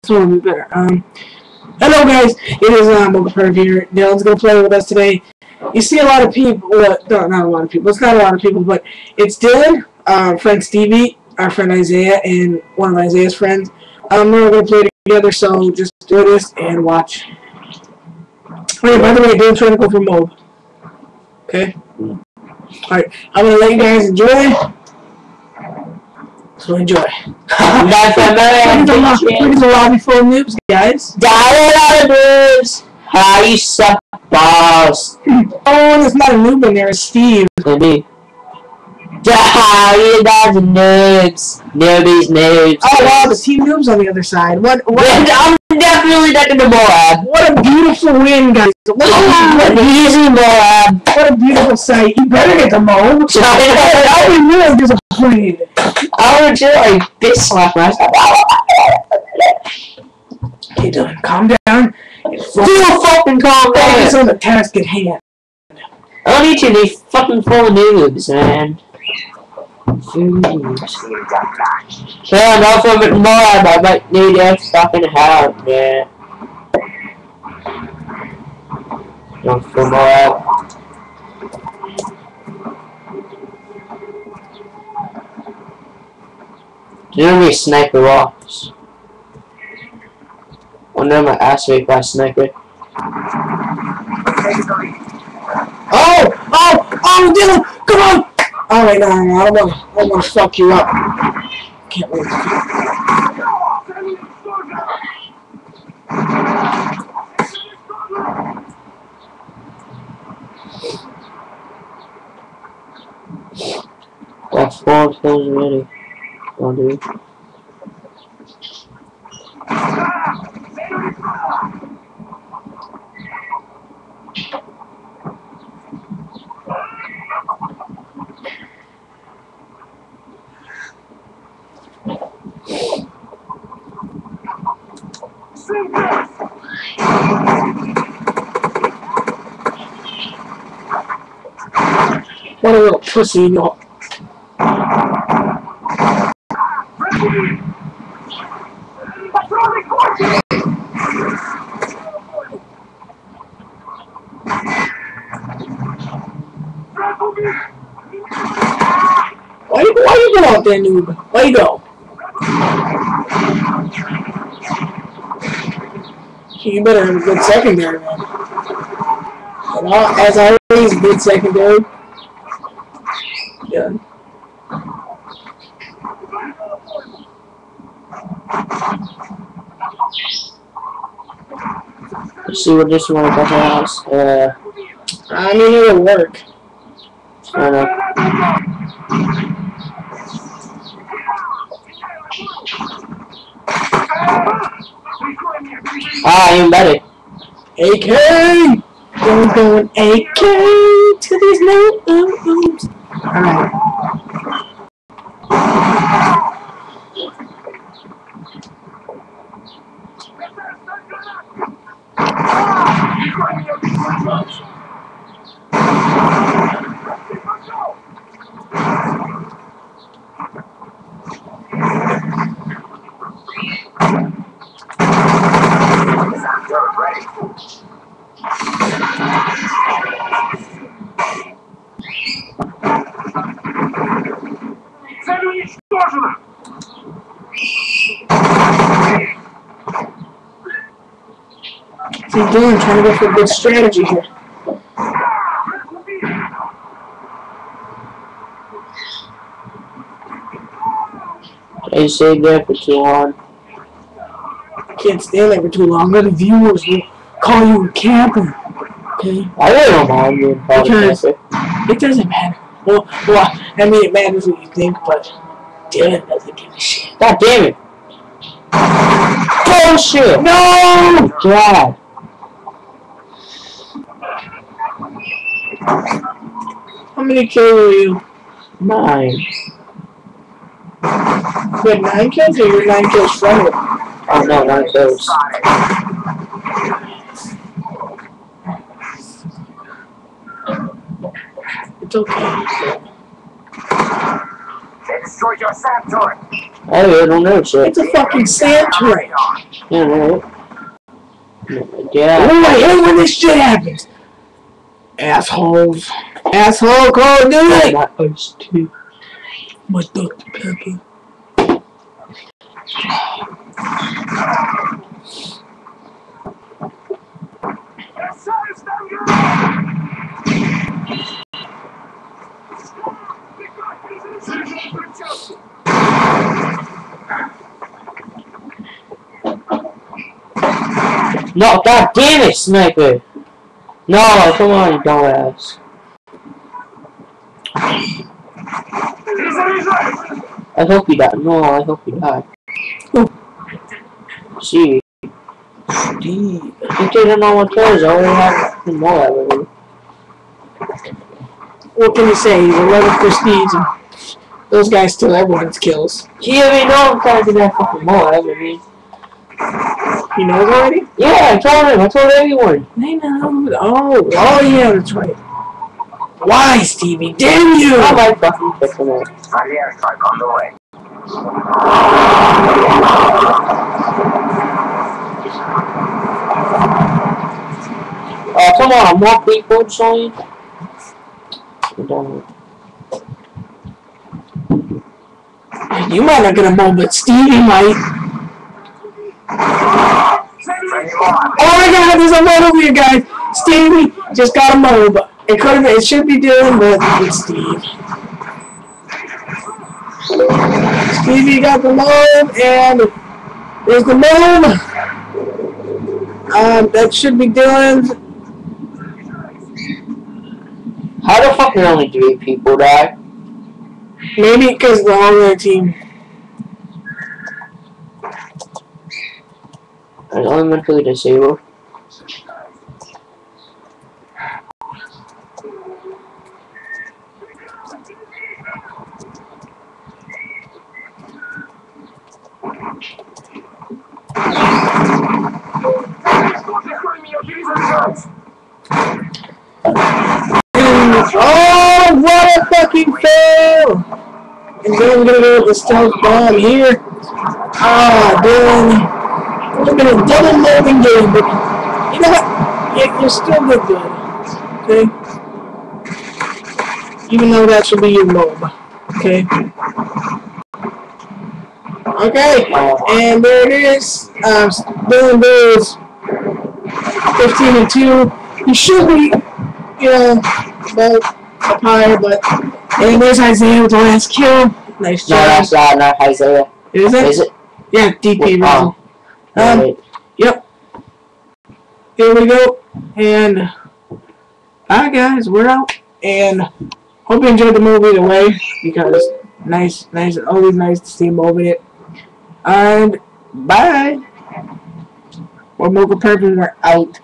one will be better. Hello guys, it is MochaPerv here. Dylan's gonna play with us today. You see a lot of people, well, no, not a lot of people. It's not a lot of people, but it's Dylan, friend Stevie, our friend Isaiah, and one of Isaiah's friends. We're gonna play together, so just do this and watch. Wait, by the way, Dylan's trying to go for Moab. Okay. Alright, I'm gonna let you guys enjoy. So enjoy. Look at the lobby full of noobs, guys. Noobs. How you suck balls? Oh, there's not a noob in there. It's Steve. Maybe. You guys are noobs. Noobs. Oh wow, the team noobs on the other side. What? I'm definitely taking the Moab. What a beautiful win, guys. Easy Moab. What a beautiful sight. You better get the Moab. I'll be real disappointed. I would just like bitch slap myself. Okay, Dylan, calm down. Still fucking calm down. Focus on the task at hand. I don't need to be fucking full of noobs, man. Yeah, no from it Moab. I might need a fucking help, man. No for Moab. There's gonna be a sniper rocks. Oh no, my ass raped by a sniper. Oh, Dylan, come on! Oh wait, no, I don't want to fuck you up. Can't wait. Got 4 kills already. Oh, dude. What a little pussy, you know. Why you go out there, noob? Why you go? You better have a good secondary, man. And as always, good secondary. Yeah. Let's see what this one has. I mean, it'll work. I know. You better. AK! Going AK to these noobs. Alright. What's he doing? Trying to go for a good strategy here. I stayed there for too long. Can't stand there for too long. The viewers will call you a camper. Okay? I really don't mind being called a camper. It doesn't matter. Well, I mean, it matters what you think, but Dylan doesn't give a shit. God damn it. Bullshit! No! God. How many kills are you? 9. You had 9 kills, or you're 9 kills from it? Oh no, 9 kills. It's okay. They destroyed your sand turret. I don't know shit. It's a fucking sand turret. Yeah, right. Yeah. Oh, I hate when this shit happens. Assholes. Asshole, go do it. Not ice tea. My Dr. Pepper. No, god damn it, sniper! No, come on, you dumbass. I hope you die. No, I hope you die. See, you didn't know what kills. I already have the Moab already. What can you say? He's 11 prestige. And those guys steal everyone's kills. Yeah, I mean, no, I'm trying to do that fucking Moab. I mean, he knows already? Yeah, I told him. I told everyone. I know. Oh, yeah, that's right. Why, Stevie? Damn you! I might fucking pick him up. Friendly airstrike on the way. Oh, come on, more people, Shane. You might not get a mob, but Stevie might. Oh my god, there's a mob over here, guys! Stevie just got a mob. It should be Dylan, but it's Steve. Stevie got the mob, and there's the mob. That should be Dylan's. How the fuck did only 3 people die? Maybe because the whole other team. I'm only mentally disabled. Oh, what a fucking fail! And then we're gonna go with the stealth bomb here. Ah, Dylan. Would have been a double loading game, but you know what? You're still good. Okay? Even though that should be your mob. Okay? Okay, and there it is. Dylan goes 15-2. He should be, you know, about up higher, but and there's Isaiah with the last kill. Nice job. No, that's not Isaiah. Is it? Is it? Yeah, DP. Right. Yep. Here we go. And bye, guys. We're out. And hope you enjoyed the movie either way, because nice, always nice to see him over it. And bye. We're MochaPerv and we're out.